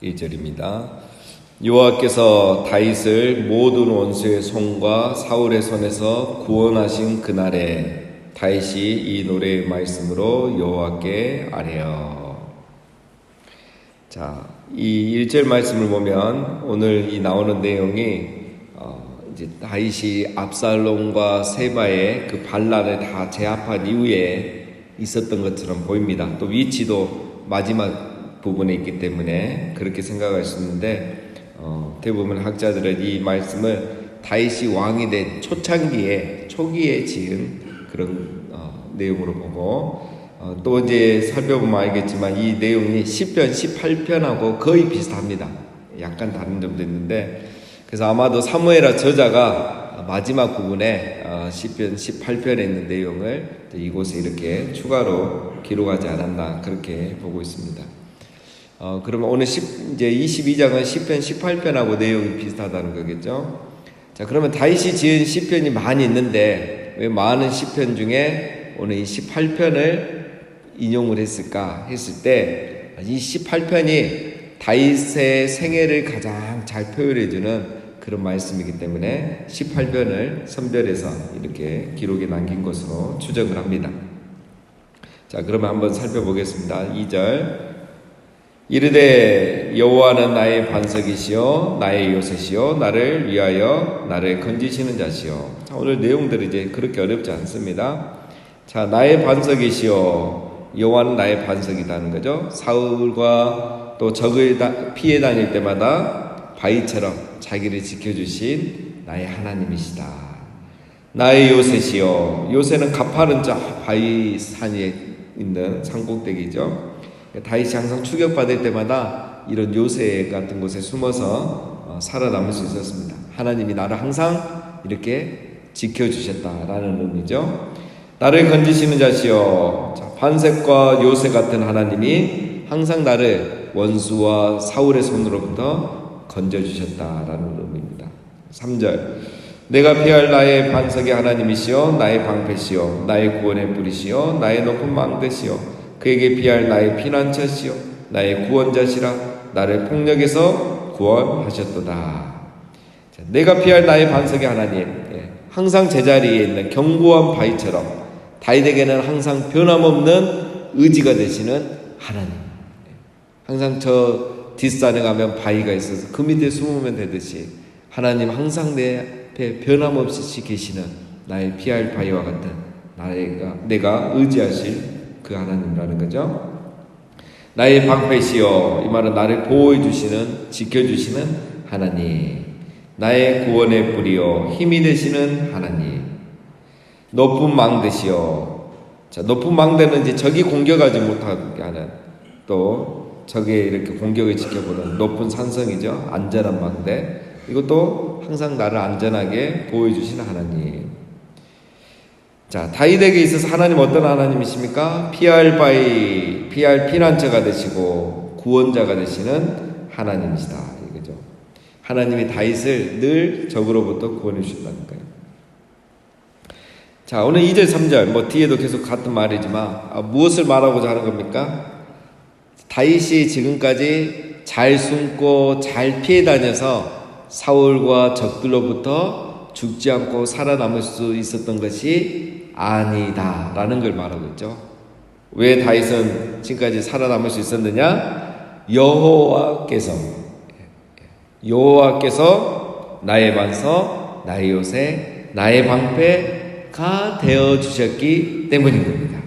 1절입니다. 여호와께서 다윗을 모든 원수의 손과 사울의 손에서 구원하신 그날에 다윗이 이 노래의 말씀으로 여호와께 아뢰어. 자, 이 1절 말씀을 보면 오늘 이 나오는 내용이 이제 다윗이 압살롬과 세바의 그 반란을 다 제압한 이후에 있었던 것처럼 보입니다. 또 위치도 마지막 부분에 있기 때문에 그렇게 생각할 수 있는데 대부분 학자들은 이 말씀을 다윗이 왕이 된 초기에 지은 그런 내용으로 보고 또 이제 살펴보면 알겠지만 이 내용이 시편 18편하고 거의 비슷합니다. 약간 다른 점도 있는데 그래서 아마도 사무엘하 저자가 마지막 부분에 시편 18편에 있는 내용을 이곳에 이렇게 추가로 기록하지 않았나 그렇게 보고 있습니다. 그러면 오늘 이제 22장은 시편 18편하고 내용이 비슷하다는 거겠죠. 자, 그러면 다윗이 지은 시편이 많이 있는데 왜 많은 시편 중에 오늘 이 18편을 인용을 했을까 했을 때 이 18편이 다윗의 생애를 가장 잘 표현해주는 그런 말씀이기 때문에 18편을 선별해서 이렇게 기록에 남긴 것으로 추정을 합니다. 자, 그러면 한번 살펴보겠습니다. 2절 이르되 여호와는 나의 반석이시요 나의 요새시요 나를 위하여 나를 건지시는 자시요. 자, 오늘 내용들이 이제 그렇게 어렵지 않습니다. 자, 나의 반석이시요 여호와는 나의 반석이라는 거죠. 사울과 또 적을 피해 다닐 때마다 바위처럼 자기를 지켜주신 나의 하나님이시다. 나의 요새시요 요새는 가파른 자 바위 산에 있는 산꼭대기죠. 다윗이 항상 추격받을 때마다 이런 요새 같은 곳에 숨어서 살아남을 수 있었습니다. 하나님이 나를 항상 이렇게 지켜주셨다라는 의미죠. 나를 건지시는 자시여. 자, 반석과 요새 같은 하나님이 항상 나를 원수와 사울의 손으로부터 건져주셨다라는 의미입니다. 3절 내가 피할 나의 반석의 하나님이시여 나의 방패시여 나의 구원의 뿌리시여 나의 높은 망대시여 그에게 피할 나의 피난처시여 나의 구원자시라 나를 폭력에서 구원하셨도다. 자, 내가 피할 나의 반석의 하나님, 항상 제자리에 있는 견고한 바위처럼 다윗에게는 항상 변함없는 의지가 되시는 하나님. 항상 저 뒷산에 가면 바위가 있어서 그 밑에 숨으면 되듯이 하나님 항상 내 앞에 변함없이 계시는 나의 피할 바위와 같은 내가 의지하실 그 하나님이라는 거죠. 나의 방패시여 이 말은 나를 보호해 주시는 지켜주시는 하나님. 나의 구원의 뿌리여 힘이 되시는 하나님. 높은 망대시여. 자, 높은 망대는 이제 적이 공격하지 못하게 하는 또 적의 이렇게 공격을 지켜보는 높은 산성이죠. 안전한 망대. 이것도 항상 나를 안전하게 보호해 주시는 하나님. 자, 다윗에게 있어서 하나님 어떤 하나님이십니까? 피할 바위, 피할 피난처가 되시고 구원자가 되시는 하나님이시다. 이거죠. 하나님이 다윗을 늘 적으로부터 구원해 주신다는 거예요. 자, 오늘 2절 3절 뒤에도 계속 같은 말이지만 무엇을 말하고자 하는 겁니까? 다윗이 지금까지 잘 숨고 잘 피해 다녀서 사울과 적들로부터 죽지 않고 살아남을 수 있었던 것이 아니다라는 걸 말하고 있죠. 왜 다윗은 지금까지 살아남을 수 있었느냐? 여호와께서 나의 반석, 나의 요새, 나의 방패가 되어 주셨기 때문인 겁니다.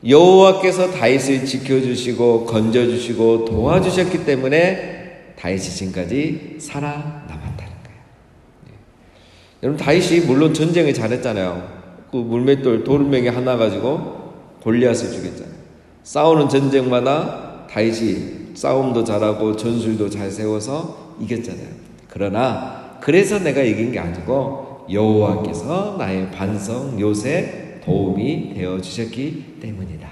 여호와께서 다윗을 지켜주시고 건져주시고 도와주셨기 때문에 다윗이 지금까지 살아남았다는 거예요. 여러분 다윗이 물론 전쟁을 잘했잖아요. 그 물맷돌 돌멩이 하나 가지고 골리앗을 죽였잖아요. 싸우는 전쟁마다 다윗이 싸움도 잘하고 전술도 잘 세워서 이겼잖아요. 그러나 그래서 내가 이긴 게 아니고 여호와께서 나의 반석 요새 도움이 되어 주셨기 때문이다.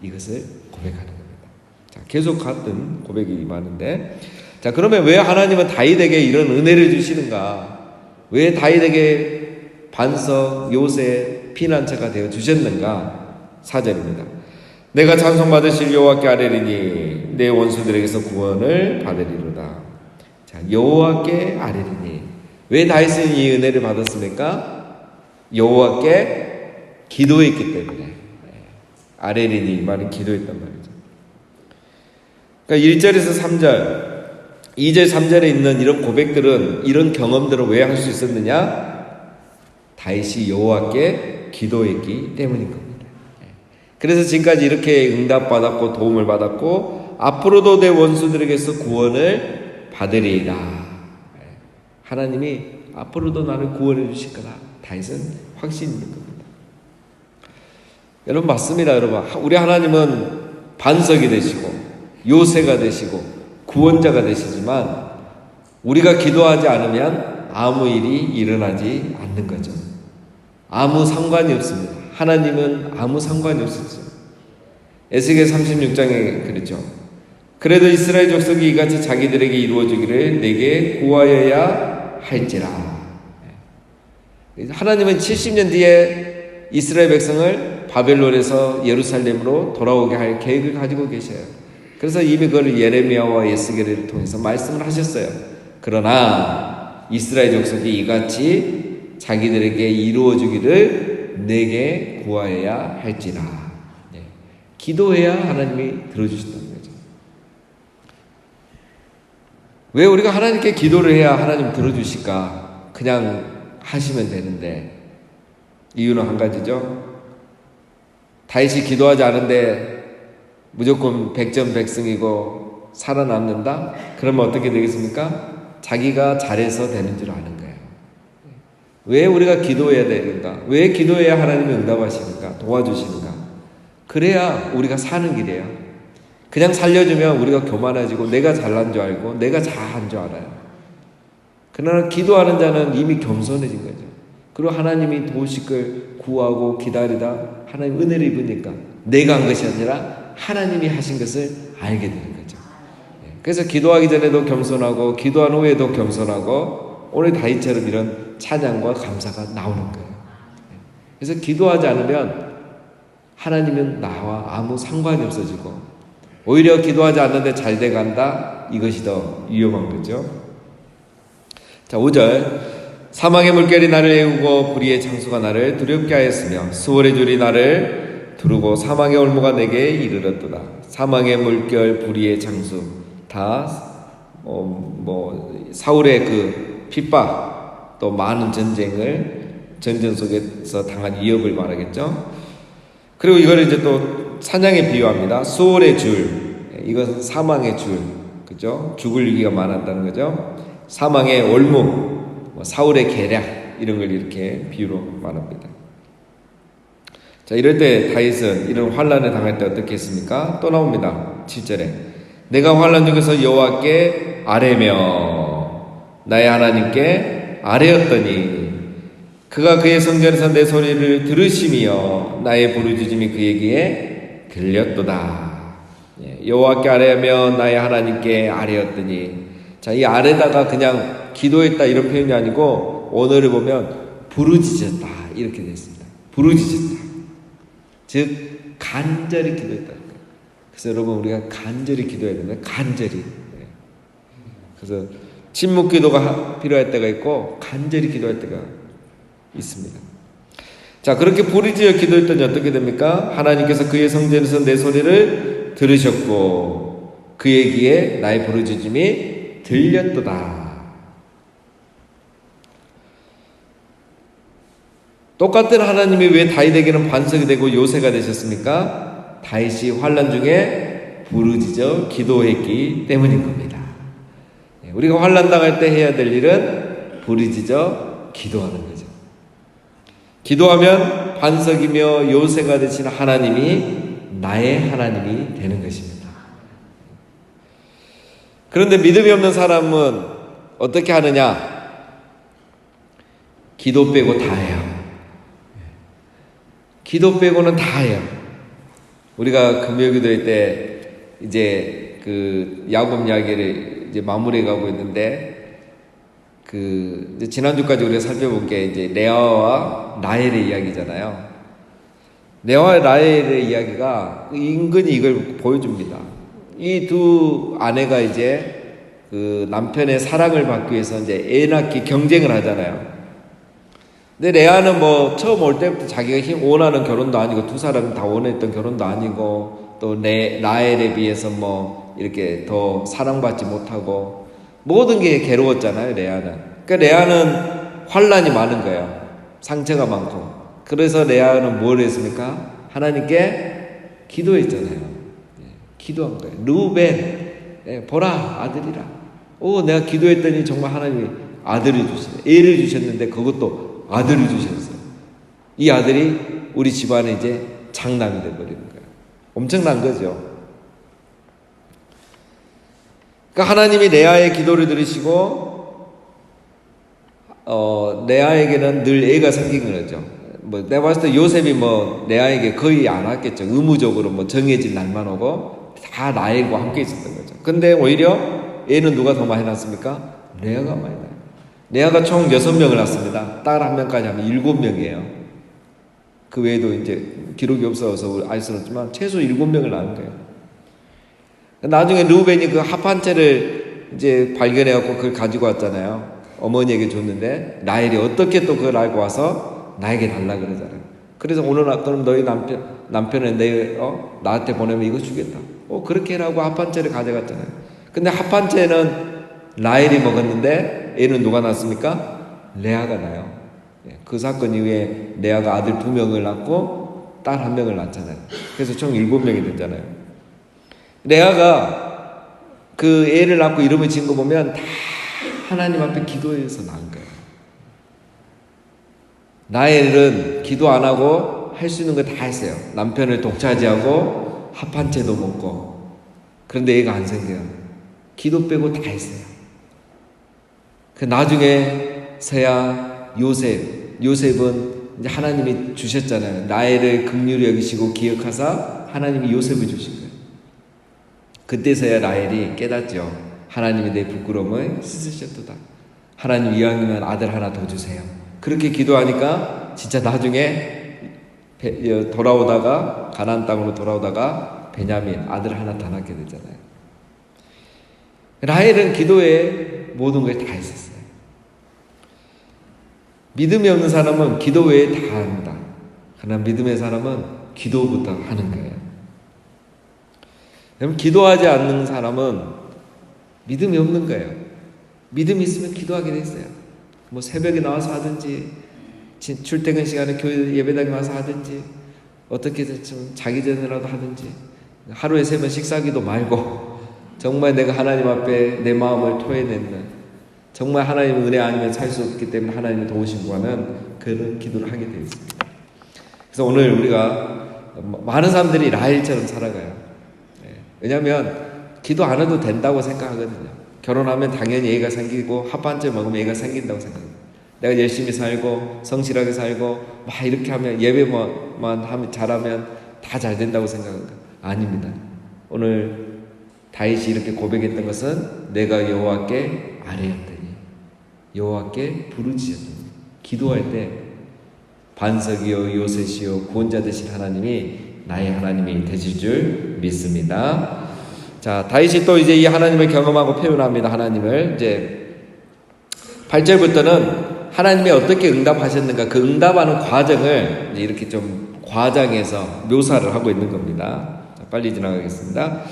이것을 고백하는 겁니다. 자, 계속 같은 고백이 많은데, 자, 그러면 왜 하나님은 다윗에게 이런 은혜를 주시는가? 왜 다윗에게 반석, 요새, 피난처가 되어 주셨는가? 4절입니다. 내가 찬송받으실 여호와께 아뢰리니 내 원수들에게서 구원을 받으리로다. 자, 여호와께 아뢰리니. 왜 다윗은 이 은혜를 받았습니까? 여호와께 기도했기 때문에. 아뢰리니 말은 기도했단 말이죠. 그러니까 1절에서 3절, 2절, 3절에 있는 이런 고백들은, 이런 경험들을 왜 할 수 있었느냐? 다윗이 여호와께 기도했기 때문인 겁니다. 그래서 지금까지 이렇게 응답받았고 도움을 받았고 앞으로도 내 원수들에게서 구원을 받으리이다. 하나님이 앞으로도 나를 구원해 주실 거다. 다윗은 확신이 있는 겁니다. 여러분 맞습니다. 여러분 우리 하나님은 반석이 되시고 요새가 되시고 구원자가 되시지만 우리가 기도하지 않으면 아무 일이 일어나지 않는 거죠. 아무 상관이 없습니다. 하나님은 아무 상관이 없었죠. 에스겔 36장에 그랬죠. 그래도 이스라엘 족속이 이같이 자기들에게 이루어지기를 내게 구하여야 할지라. 하나님은 70년 뒤에 이스라엘 백성을 바벨론에서 예루살렘으로 돌아오게 할 계획을 가지고 계셔요. 그래서 이미 그걸 예레미야와 에스겔을 통해서 말씀을 하셨어요. 그러나 이스라엘 족속이 이같이 자기들에게 이루어지기를 내게 구하여야 할지라. 기도해야 하나님이 들어주신다는 거죠. 왜 우리가 하나님께 기도를 해야 하나님 들어주실까? 그냥 하시면 되는데 이유는 한 가지죠. 다윗이 기도하지 않은데 무조건 백전백승이고 살아남는다? 그러면 어떻게 되겠습니까? 자기가 잘해서 되는 줄 아는 거예요. 왜 우리가 기도해야 되는가? 왜 기도해야 하나님이 응답하시는가? 도와주시는가? 그래야 우리가 사는 길이에요. 그냥 살려주면 우리가 교만해지고 내가 잘난 줄 알고 내가 잘한 줄 알아요. 그러나 기도하는 자는 이미 겸손해진 거죠. 그리고 하나님이 도우실 걸 구하고 기다리다 하나님 은혜를 입으니까 내가 한 것이 아니라 하나님이 하신 것을 알게 되는 거죠. 그래서 기도하기 전에도 겸손하고 기도한 후에도 겸손하고 오늘 다윗처럼 이런 찬양과 감사가 나오는 거예요. 그래서 기도하지 않으면 하나님은 나와 아무 상관이 없어지고 오히려 기도하지 않는데 잘 돼간다? 이것이 더 위험한 거죠. 자, 5절 사망의 물결이 나를 애우고 불의의 창수가 나를 두렵게 하였으며 수월의 줄이 나를 두르고 사망의 올무가 내게 이르렀도다. 사망의 물결, 불의의 창수 다 사울의 그 핍박 또 많은 전쟁 속에서 당한 위협을 말하겠죠. 그리고 이걸 이제 또 사냥에 비유합니다. 수월의 줄, 이것은 사망의 줄, 그죠? 죽을 위기가 많았다는 거죠. 사망의 올무, 사울의 계략 이런 걸 이렇게 비유로 말합니다. 자, 이럴 때 다윗은 이런 환난에 당할 때 어떻게 했습니까? 또 나옵니다. 7절에 내가 환난 중에서 여호와께 아뢰며 나의 하나님께 아뢰었더니 그가 그의 성전에서 내 소리를 들으시며 나의 부르짖음이 그에게 들렸도다. 여호와께 아뢰며 나의 하나님께 아뢰었더니, 자, 이 아뢰다가 그냥 기도했다 이런 표현이 아니고 오늘을 보면 부르짖었다 이렇게 되어 있습니다. 부르짖었다. 즉 간절히 기도했다는 거예요. 그래서 여러분 우리가 간절히 기도해야 됩니다. 간절히. 그래서 침묵 기도가 필요할 때가 있고 간절히 기도할 때가 있습니다. 자, 그렇게 부르짖어 기도했더니 어떻게 됩니까? 하나님께서 그의 성전에서 내 소리를 들으셨고 그의 귀에 나의 부르짖음이 들렸도다. 똑같은 하나님이 왜 다윗에게는 반석이 되고 요새가 되셨습니까? 다윗이 환난 중에 부르짖어 기도했기 때문인 겁니다. 우리가 환난 당할 때 해야 될 일은 부르짖어 기도하는 거죠. 기도하면 반석이며 요새가 되신 하나님이 나의 하나님이 되는 것입니다. 그런데 믿음이 없는 사람은 어떻게 하느냐? 기도 빼고 다 해요. 기도 빼고는 다 해요. 우리가 금요기도회 때 이제 그 야곱 이야기를 이제 마무리해 가고 있는데 이제 지난주까지 우리가 살펴본 게 이제 레아와 라헬의 이야기잖아요. 레아와 라헬의 이야기가 은근히 이걸 보여줍니다. 이 두 아내가 이제 그 남편의 사랑을 받기 위해서 이제 애 낳기 경쟁을 하잖아요. 근데 레아는 뭐 처음 올 때부터 자기가 원하는 결혼도 아니고 두 사람이 다 원했던 결혼도 아니고 또 라헬에 비해서 뭐 이렇게 더 사랑받지 못하고 모든 게 괴로웠잖아요, 레아는. 그러니까 레아는 환란이 많은 거예요. 상처가 많고. 그래서 레아는 뭘 했습니까? 하나님께 기도했잖아요. 기도한 거예요. 르우벤, 보라, 아들이라. 내가 기도했더니 정말 하나님이 아들을 주시네. 애를 주셨는데 그것도 아들을 주셨어요. 이 아들이 우리 집안에 이제 장남이 되어버리는 거예요. 엄청난 거죠. 그러니까 하나님이 레아의 기도를 들으시고 레아에게는 늘 애가 생긴 거죠. 뭐 내가 봤을 때 요셉이 뭐 레아에게 거의 안 왔겠죠. 의무적으로 뭐 정해진 날만 오고 다 라헬과 함께 있었던 거죠. 근데 오히려 애는 누가 더 많이 낳습니까? 레아가 많이 낳아요. 레아가 총 6명을 낳습니다. 딸 1명까지 하면 7명이에요. 그 외에도 이제 기록이 없어서 알 수는 없지만 최소 7명을 낳은 거예요. 나중에 르우벤이 그 합한 채를 이제 발견해갖고 그걸 가지고 왔잖아요. 어머니에게 줬는데 라헬이 어떻게 또 그걸 알고 와서 나에게 달라 그러잖아요. 그래서 오늘 그럼 너희 남편은 나한테 보내면 이거 주겠다. 그렇게 해라고 합한 채를 가져갔잖아요. 근데 합한 채는 라헬이 먹었는데 애는 누가 낳습니까? 레아가 낳아요. 그 사건 이후에 레아가 아들 2명을 낳고 딸 1명을 낳잖아요. 그래서 총 7명이 됐잖아요. 레아가 그 애를 낳고 이름을 지은 거 보면 다 하나님 앞에 기도해서 낳은 거예요. 라헬은 기도 안 하고 할 수 있는 거 다 했어요. 남편을 독차지하고 합한 채도 먹고. 그런데 애가 안 생겨요. 기도 빼고 다 했어요. 그 나중에서야 요셉은 이제 하나님이 주셨잖아요. 라헬을 긍휼히 여기시고 기억하사 하나님이 요셉을 주신 거예요. 그때서야 라헬이 깨닫죠. 하나님이 내 부끄러움을 씻으셨도다. 하나님 이왕이면 아들 하나 더 주세요. 그렇게 기도하니까 진짜 나중에 돌아오다가 가나안 땅으로 돌아오다가 베냐민 아들 하나 더 낳게 되잖아요. 라헬은 기도에 모든 걸 다 했었어요. 믿음이 없는 사람은 기도 외에 다 합니다. 그러나 믿음의 사람은 기도부터 하는 거예요. 그럼 기도하지 않는 사람은 믿음이 없는 거예요. 믿음이 있으면 기도하게 돼 있어요. 뭐 새벽에 나와서 하든지 출퇴근 시간에 교회 예배당에 와서 하든지 어떻게든 좀 자기 전이라도 하든지 하루에 3번 식사기도 말고 정말 내가 하나님 앞에 내 마음을 토해내는 정말 하나님의 은혜 아니면 살 수 없기 때문에 하나님의 도우심 구하는 그런 기도를 하게 되어 있습니다. 그래서 오늘 우리가 많은 사람들이 라헬처럼 살아가요. 왜냐하면 기도 안 해도 된다고 생각하거든요. 결혼하면 당연히 애가 생기고 합반째 먹으면 애가 생긴다고 생각합니다. 내가 열심히 살고 성실하게 살고 막 이렇게 하면 예배만 하면 잘하면 다 잘 된다고 생각합니다. 아닙니다. 오늘 다윗이 이렇게 고백했던 것은 내가 여호와께 아뢰었더니 여호와께 부르짖었더니 기도할 때 반석이요 요새시요 구원자 되신 하나님이 나의 하나님이 되실 줄 믿습니다. 자, 다윗이 또 이제 이 하나님을 경험하고 표현합니다. 하나님을 이제 8절부터는 하나님이 어떻게 응답하셨는가 그 응답하는 과정을 이렇게 좀 과장해서 묘사를 하고 있는 겁니다. 자, 빨리 지나가겠습니다.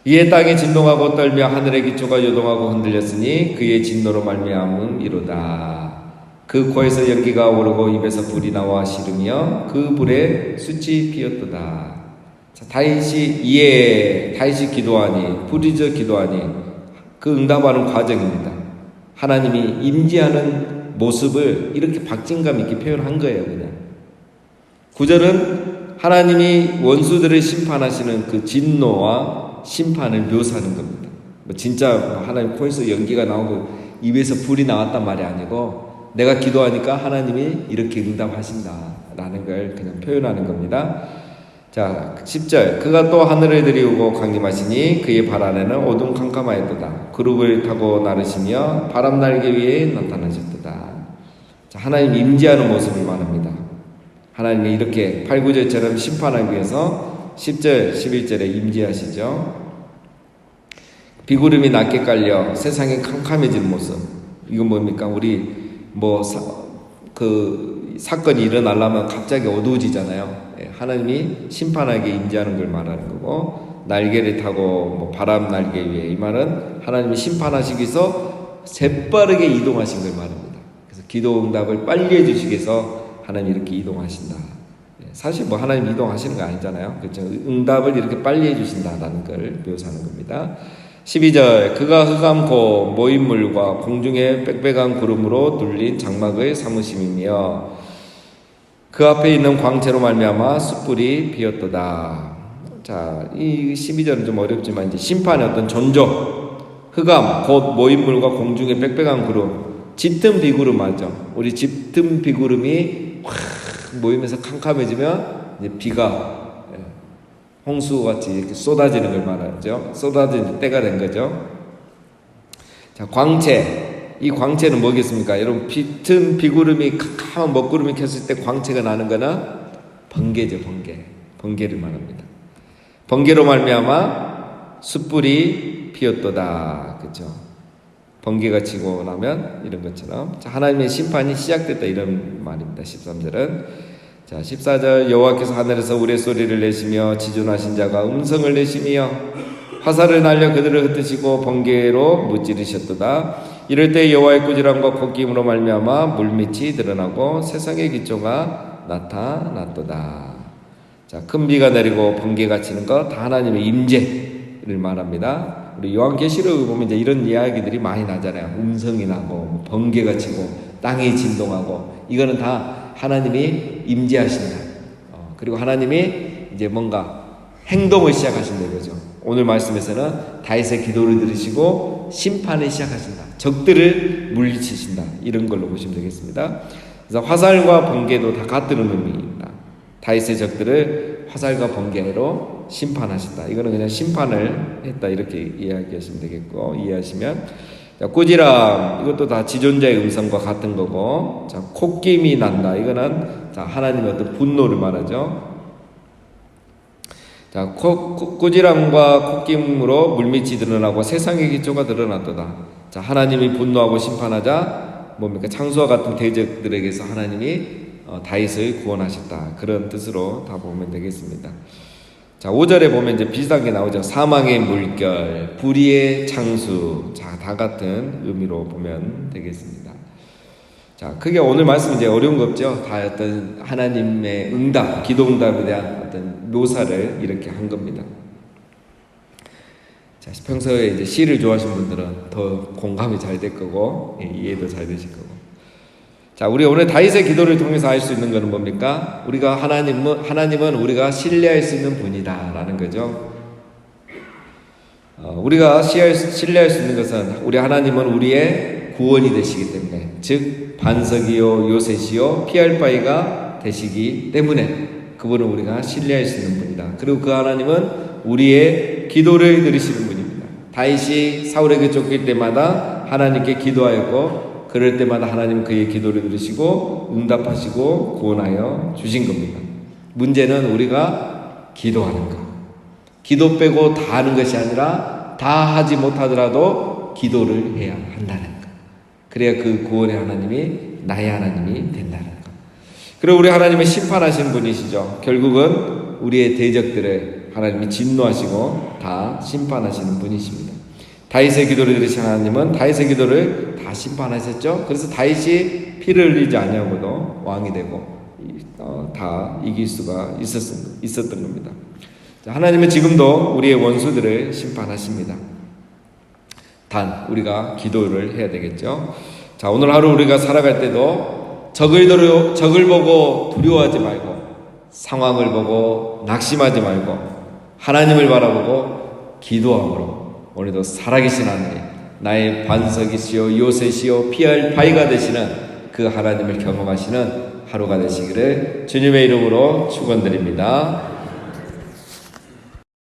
이에 땅이 진동하고 떨며 하늘의 기초가 요동하고 흔들렸으니 그의 진노로 말미암음이로다. 그 코에서 연기가 오르고 입에서 불이 나와 시르며 그 불에 숯이 피었도다. 자, 다윗이 기도하니 부르짖어 기도하니 그 응답하는 과정입니다. 하나님이 임재하는 모습을 이렇게 박진감 있게 표현한 거예요. 그냥 9절은 하나님이 원수들을 심판하시는 그 진노와 심판을 묘사하는 겁니다. 진짜 하나님 코에서 연기가 나오고 입에서 불이 나왔단 말이 아니고 내가 기도하니까 하나님이 이렇게 응답하신다라는 걸 그냥 표현하는 겁니다. 자, 10절 그가 또 하늘을 들이우고 강림하시니 그의 발 안에는 어둠 캄캄하였도다. 그룹을 타고 나르시며 바람 날개 위에 나타나셨도다. 자, 하나님 임재하는 모습을 말합니다. 하나님이 이렇게 8, 9절처럼 심판하기 위해서 10절, 11절에 임재하시죠. 비구름이 낮게 깔려 세상이 캄캄해지는 모습. 이건 뭡니까? 우리 사건이 일어나려면 갑자기 어두워지잖아요. 하나님이 심판하게 임재하는 걸 말하는 거고, 날개를 타고 바람 날개 위에, 이 말은 하나님이 심판하시기 위해서 재빠르게 이동하신 걸 말합니다. 그래서 기도 응답을 빨리 해주시기 위해서 하나님이 이렇게 이동하신다. 사실 하나님 이동하시는 거 아니잖아요. 그렇죠? 응답을 이렇게 빨리 해주신다라는 걸 묘사하는 겁니다. 12절, 그가 흑암고 모인물과 공중에 빽빽한 구름으로 둘린 장막의 사무심이며 그 앞에 있는 광채로 말미암아 숯불이 피었도다. 자, 이 12절은 좀 어렵지만 이제 심판의 어떤 전조, 흑암 곧 모인물과 공중에 빽빽한 구름, 짙은 비구름 맞죠? 우리 짙은 비구름이 확 모이면서 캄캄해지면 이제 비가 홍수같이 이렇게 쏟아지는 걸 말하죠. 쏟아지는 때가 된 거죠. 자, 광채. 이 광채는 뭐겠습니까? 여러분, 짙은 비구름이 캄캄한 먹구름이 켰을 때 광채가 나는 거는 번개죠, 번개. 번개를 말합니다. 번개로 말미암아 숯불이 피었도다. 그렇죠? 번개가 치고 나면 이런 것처럼. 자, 하나님의 심판이 시작됐다, 이런 말입니다. 13절은. 자, 14절, 여호와께서 하늘에서 우레소리를 내시며 지존하신 자가 음성을 내시며 화살을 날려 그들을 흩으시고 번개로 무찌르셨도다. 이럴 때 여호와의 꾸지람과 콧김으로 말미암아 물밑이 드러나고 세상의 기초가 나타났도다. 자, 큰 비가 내리고 번개가 치는 것 다 하나님의 임재를 말합니다. 우리 요한계시록에 보면 이제 이런 이야기들이 많이 나잖아요. 음성이 나고 번개가 치고 땅이 진동하고, 이거는 다 하나님이 임재하신다. 그리고 하나님이 이제 뭔가 행동을 시작하신다 이거죠. 오늘 말씀에서는 다윗의 기도를 들으시고 심판을 시작하신다. 적들을 물리치신다. 이런 걸로 보시면 되겠습니다. 그래서 화살과 번개도 다 같은 의미입니다. 다윗의 적들을 화살과 번개로 심판하신다. 이거는 그냥 심판을 했다, 이렇게 이야기하시면 되겠고, 이해하시면. 자, 꾸지람, 이것도 다 지존자의 음성과 같은 거고, 자, 콧김이 난다. 이거는 자, 하나님의 어떤 분노를 말하죠. 자, 꾸지람과 콧김으로 물밑이 드러나고 세상의 기초가 드러났도다. 자, 하나님이 분노하고 심판하자 뭡니까? 창수와 같은 대적들에게서 하나님이 다윗을 구원하셨다. 그런 뜻으로 다 보면 되겠습니다. 자, 5절에 보면 이제 비슷한 게 나오죠. 사망의 물결, 불의의 창수. 자, 다 같은 의미로 보면 되겠습니다. 자, 크게 오늘 말씀 이제 어려운 거 없죠? 다 어떤 하나님의 응답, 기도 응답에 대한 어떤 묘사를 이렇게 한 겁니다. 자, 평소에 이제 시를 좋아하시는 분들은 더 공감이 잘 될 거고, 이해도 잘 되실 거고. 자, 우리 오늘 다윗의 기도를 통해서 알 수 있는 것은 뭡니까? 우리가 하나님은 우리가 신뢰할 수 있는 분이다라는 거죠. 우리가 신뢰할 수 있는 것은 우리 하나님은 우리의 구원이 되시기 때문에, 즉 반석이요 요새시요 피할 바위가 되시기 때문에 그분은 우리가 신뢰할 수 있는 분이다. 그리고 그 하나님은 우리의 기도를 들으시는 분입니다. 다윗이 사울에게 쫓길 때마다 하나님께 기도하였고, 그럴 때마다 하나님은 그의 기도를 들으시고 응답하시고 구원하여 주신 겁니다. 문제는 우리가 기도하는 것. 기도 빼고 다 하는 것이 아니라 다 하지 못하더라도 기도를 해야 한다는 것. 그래야 그 구원의 하나님이 나의 하나님이 된다는 것. 그리고 우리 하나님은 심판하시는 분이시죠. 결국은 우리의 대적들을 하나님이 진노하시고 다 심판하시는 분이십니다. 다윗의 기도를 들으신 하나님은 다윗의 기도를 다 심판하셨죠. 그래서 다윗이 피를 흘리지 아니하고도 왕이 되고 다 이길 수가 있었던 겁니다. 하나님은 지금도 우리의 원수들을 심판하십니다. 단 우리가 기도를 해야 되겠죠. 자, 오늘 하루 우리가 살아갈 때도 적을 보고 두려워하지 말고, 상황을 보고 낙심하지 말고, 하나님을 바라보고 기도함으로 오늘도 살아계신 하나님, 나의 반석이시요 요새시요 피할 바위가 되시는 그 하나님을 경험하시는 하루가 되시기를 주님의 이름으로 축원드립니다.